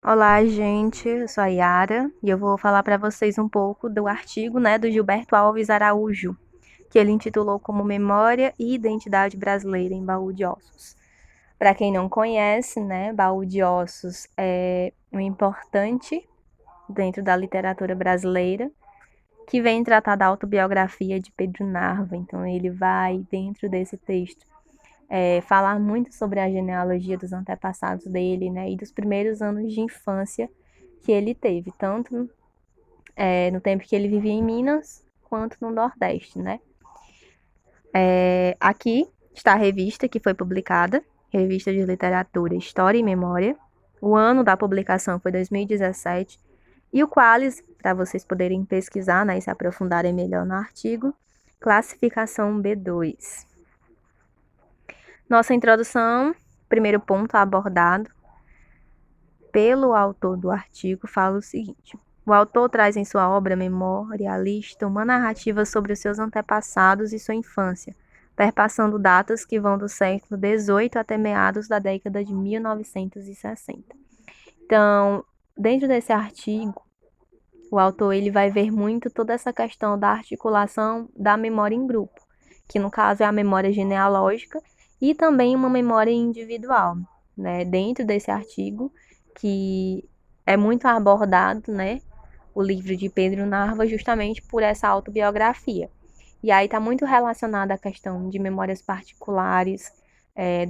Olá, gente. Eu sou a Yara e eu vou falar para vocês um pouco do artigo, do Gilberto Alves Araújo, que ele intitulou como Memória e Identidade Brasileira em Baú de Ossos. Para quem não conhece, Baú de Ossos é um importante dentro da literatura brasileira que vem tratar da autobiografia de Pedro Narva. Então, ele vai, dentro desse texto, falar muito sobre a genealogia dos antepassados dele, e dos primeiros anos de infância que ele teve, tanto no tempo que ele vivia em Minas, quanto no Nordeste, Aqui está a revista que foi publicada, Revista de Literatura, História e Memória. O ano da publicação foi 2017. E o Qualis, para vocês poderem pesquisar, e se aprofundarem melhor no artigo, classificação B2. Nossa introdução, primeiro ponto abordado pelo autor do artigo, fala o seguinte: o autor traz em sua obra memorialista uma narrativa sobre os seus antepassados e sua infância, perpassando datas que vão do século XVIII até meados da década de 1960. Então, dentro desse artigo, o autor ele vai ver muito toda essa questão da articulação da memória em grupo, que no caso é a memória genealógica e também uma memória individual, Dentro desse artigo, que é muito abordado, o livro de Pedro Narva justamente por essa autobiografia. E aí está muito relacionada à questão de memórias particulares,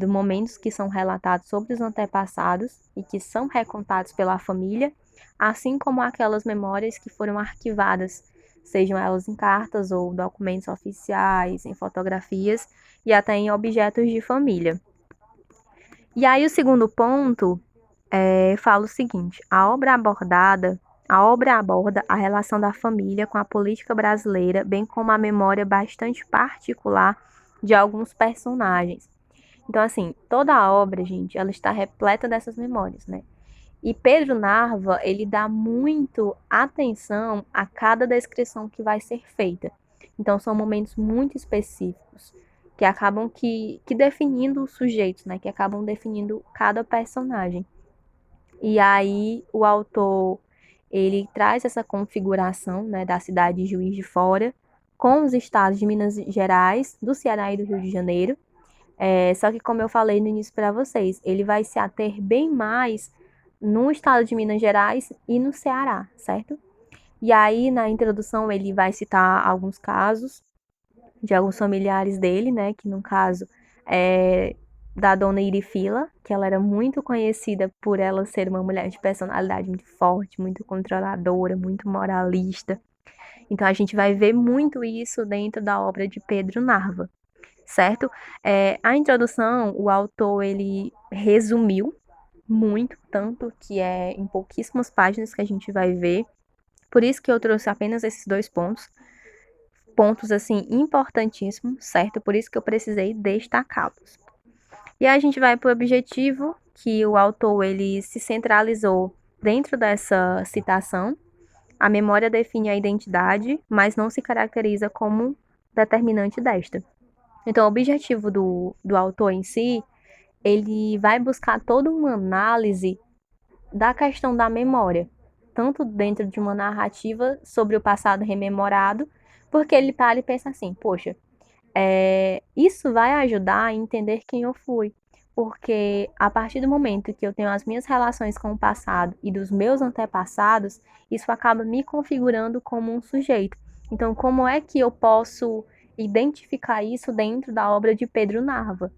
dos momentos que são relatados sobre os antepassados e que são recontados pela família, assim como aquelas memórias que foram arquivadas, sejam elas em cartas ou documentos oficiais, em fotografias e até em objetos de família. E aí o segundo ponto fala o seguinte: a obra aborda a relação da família com a política brasileira, bem como a memória bastante particular de alguns personagens. Então, assim, toda a obra, gente, ela está repleta dessas memórias, E Pedro Narva, ele dá muito atenção a cada descrição que vai ser feita. Então, são momentos muito específicos que acabam que definindo os sujeitos, Que acabam definindo cada personagem. E aí o autor ele traz essa configuração, da cidade de Juiz de Fora com os estados de Minas Gerais, do Ceará e do Rio de Janeiro. Só que como eu falei no início para vocês, ele vai se ater bem mais no estado de Minas Gerais e no Ceará, certo? E aí na introdução ele vai citar alguns casos de alguns familiares dele, que no caso é da dona Irifila, que ela era muito conhecida por ela ser uma mulher de personalidade muito forte, muito controladora, muito moralista. Então a gente vai ver muito isso dentro da obra de Pedro Narva, certo? A introdução, o autor ele resumiu muito, tanto que é em pouquíssimas páginas que a gente vai ver. Por isso que eu trouxe apenas esses dois pontos assim importantíssimos, certo? Por isso que eu precisei destacá-los. E aí a gente vai para o objetivo que o autor ele se centralizou dentro dessa citação. A memória define a identidade, mas não se caracteriza como determinante desta. Então, o objetivo do autor em si, ele vai buscar toda uma análise da questão da memória, tanto dentro de uma narrativa sobre o passado rememorado, porque ele para e pensa assim, poxa, isso vai ajudar a entender quem eu fui. Porque a partir do momento que eu tenho as minhas relações com o passado e dos meus antepassados, isso acaba me configurando como um sujeito. Então, como é que eu posso identificar isso dentro da obra de Pedro Narva?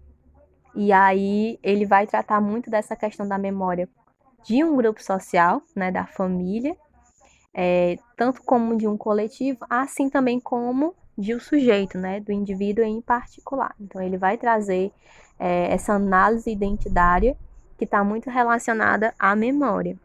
E aí ele vai tratar muito dessa questão da memória de um grupo social, da família, tanto como de um coletivo, assim também como de um sujeito, do indivíduo em particular. Então, ele vai trazer essa análise identitária que está muito relacionada à memória.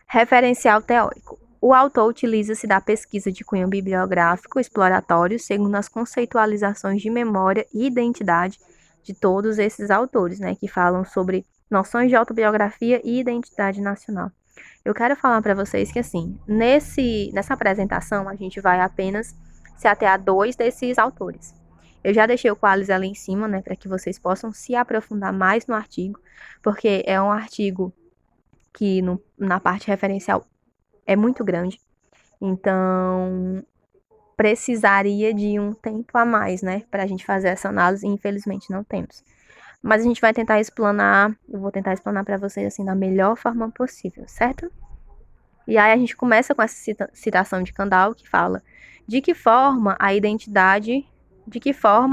Referencial teórico. O autor utiliza-se da pesquisa de cunho bibliográfico exploratório segundo as conceitualizações de memória e identidade de todos esses autores, que falam sobre noções de autobiografia e identidade nacional. Eu quero falar para vocês que, assim, nessa apresentação, a gente vai apenas se ater a dois desses autores. Eu já deixei o Qualis ali em cima, para que vocês possam se aprofundar mais no artigo, porque é um artigo que na parte referencial é muito grande. Então, precisaria de um tempo a mais, né, para a gente fazer essa análise, e infelizmente não temos. Mas a gente vai tentar explanar, eu vou tentar explanar para vocês assim da melhor forma possível, certo? E aí a gente começa com essa citação de Kandal que fala de que forma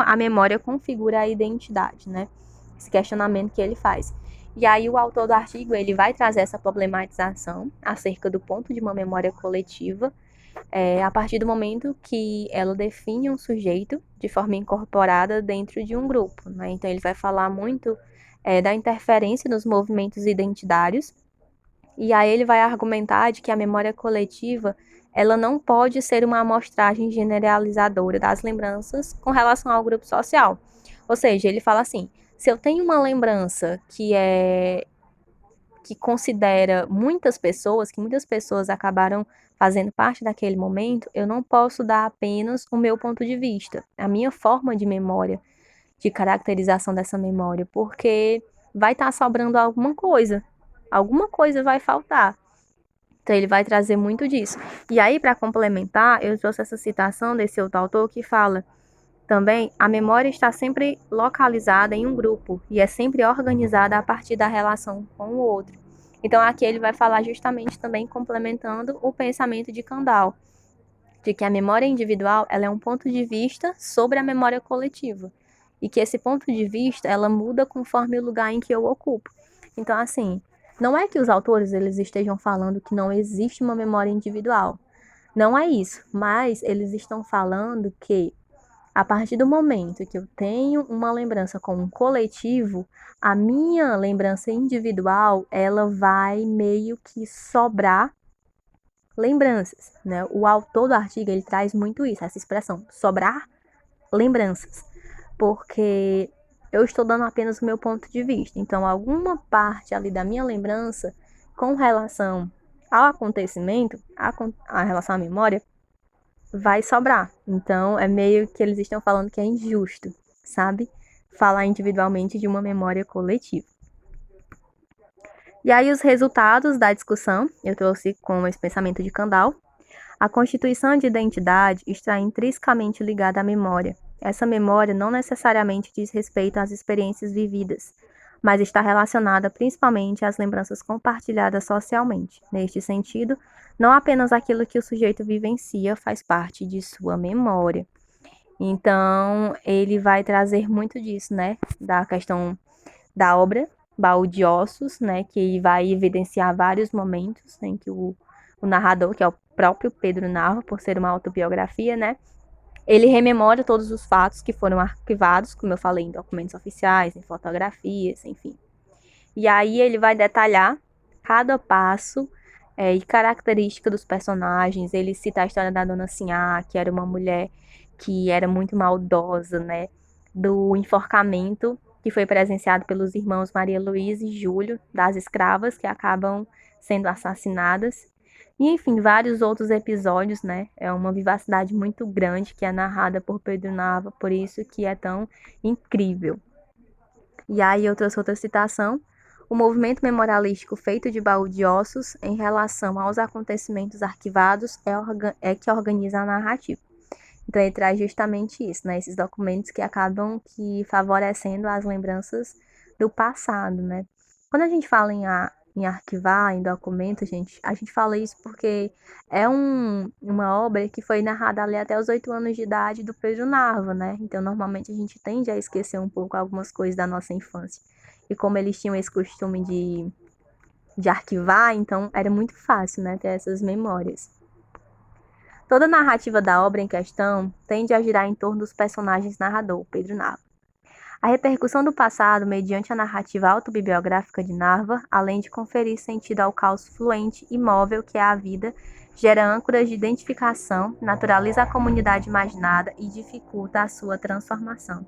a memória configura a identidade, né? Esse questionamento que ele faz. E aí o autor do artigo, ele vai trazer essa problematização acerca do ponto de uma memória coletiva, a partir do momento que ela define um sujeito de forma incorporada dentro de um grupo, né? Então ele vai falar muito da interferência nos movimentos identitários, e aí ele vai argumentar de que a memória coletiva ela não pode ser uma amostragem generalizadora das lembranças com relação ao grupo social. Ou seja, ele fala assim, se eu tenho uma lembrança que considera que muitas pessoas acabaram fazendo parte daquele momento, eu não posso dar apenas o meu ponto de vista, a minha forma de memória, de caracterização dessa memória, porque vai estar sobrando alguma coisa vai faltar. Então ele vai trazer muito disso. E aí, para complementar, eu trouxe essa citação desse outro autor que fala também: a memória está sempre localizada em um grupo e é sempre organizada a partir da relação com o outro. Então aqui ele vai falar justamente também complementando o pensamento de Kandal, de que a memória individual ela é um ponto de vista sobre a memória coletiva e que esse ponto de vista ela muda conforme o lugar em que eu ocupo. Então assim, não é que os autores eles estejam falando que não existe uma memória individual. Não é isso, mas eles estão falando que a partir do momento que eu tenho uma lembrança com um coletivo, a minha lembrança individual, ela vai meio que sobrar lembranças, né? O autor do artigo, ele traz muito isso, essa expressão, sobrar lembranças, porque eu estou dando apenas o meu ponto de vista. Então, alguma parte ali da minha lembrança com relação ao acontecimento, a relação à memória, vai sobrar. Então, é meio que eles estão falando que é injusto, sabe? Falar individualmente de uma memória coletiva. E aí, os resultados da discussão, eu trouxe com esse pensamento de Kandal. A constituição de identidade está intrinsecamente ligada à memória. Essa memória não necessariamente diz respeito às experiências vividas, mas está relacionada principalmente às lembranças compartilhadas socialmente. Neste sentido, não apenas aquilo que o sujeito vivencia faz parte de sua memória. Então, ele vai trazer muito disso, né? Da questão da obra, Baú de Ossos, né? Que vai evidenciar vários momentos em que o narrador, que é o próprio Pedro narra, por ser uma autobiografia, né? Ele rememora todos os fatos que foram arquivados, como eu falei, em documentos oficiais, em fotografias, enfim. E aí ele vai detalhar cada passo e característica dos personagens. Ele cita a história da Dona Sinhá, que era uma mulher que era muito maldosa, né? Do enforcamento que foi presenciado pelos irmãos Maria Luísa e Júlio, das escravas que acabam sendo assassinadas. E, enfim, vários outros episódios, né? É uma vivacidade muito grande que é narrada por Pedro Nava, por isso que é tão incrível. E aí eu trouxe outra citação. O movimento memorialístico feito de baú de ossos em relação aos acontecimentos arquivados é que organiza a narrativa. Então ele traz justamente isso, né? Esses documentos que acabam favorecendo as lembranças do passado, né? Quando a gente fala em arquivar, em documento, a gente fala isso porque é uma obra que foi narrada ali até os 8 anos de idade do Pedro Narva, né? Então, normalmente a gente tende a esquecer um pouco algumas coisas da nossa infância. E como eles tinham esse costume de arquivar, então era muito fácil, né, ter essas memórias. Toda a narrativa da obra em questão tende a girar em torno dos personagens narrador, Pedro Narva. A repercussão do passado mediante a narrativa autobibliográfica de Narva, além de conferir sentido ao caos fluente e móvel que é a vida, gera âncoras de identificação, naturaliza a comunidade imaginada e dificulta a sua transformação.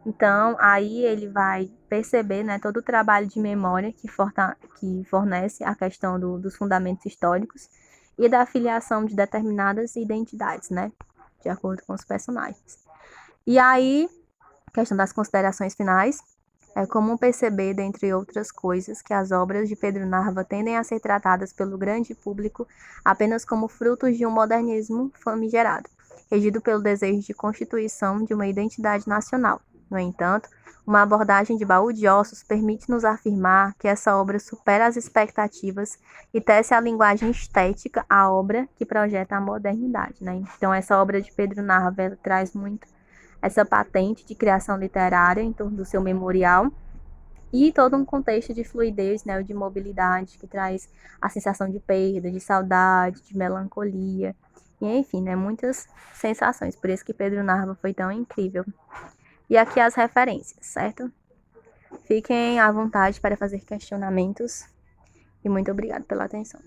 Então, aí ele vai perceber, né, todo o trabalho de memória que fornece a questão dos fundamentos históricos e da afiliação de determinadas identidades, né, de acordo com os personagens. E aí, questão das considerações finais, É comum perceber, dentre outras coisas, que as obras de Pedro Narva tendem a ser tratadas pelo grande público apenas como frutos de um modernismo famigerado, regido pelo desejo de constituição de uma identidade nacional. No entanto, uma abordagem de baú de ossos permite-nos afirmar que essa obra supera as expectativas e tece a linguagem estética à obra que projeta a modernidade, né? Então, essa obra de Pedro Narva ela traz muito essa patente de criação literária em torno do seu memorial e todo um contexto de fluidez, né, de mobilidade que traz a sensação de perda, de saudade, de melancolia, e enfim, né, muitas sensações. Por isso que Pedro Narva foi tão incrível. E aqui as referências, certo? Fiquem à vontade para fazer questionamentos e muito obrigada pela atenção.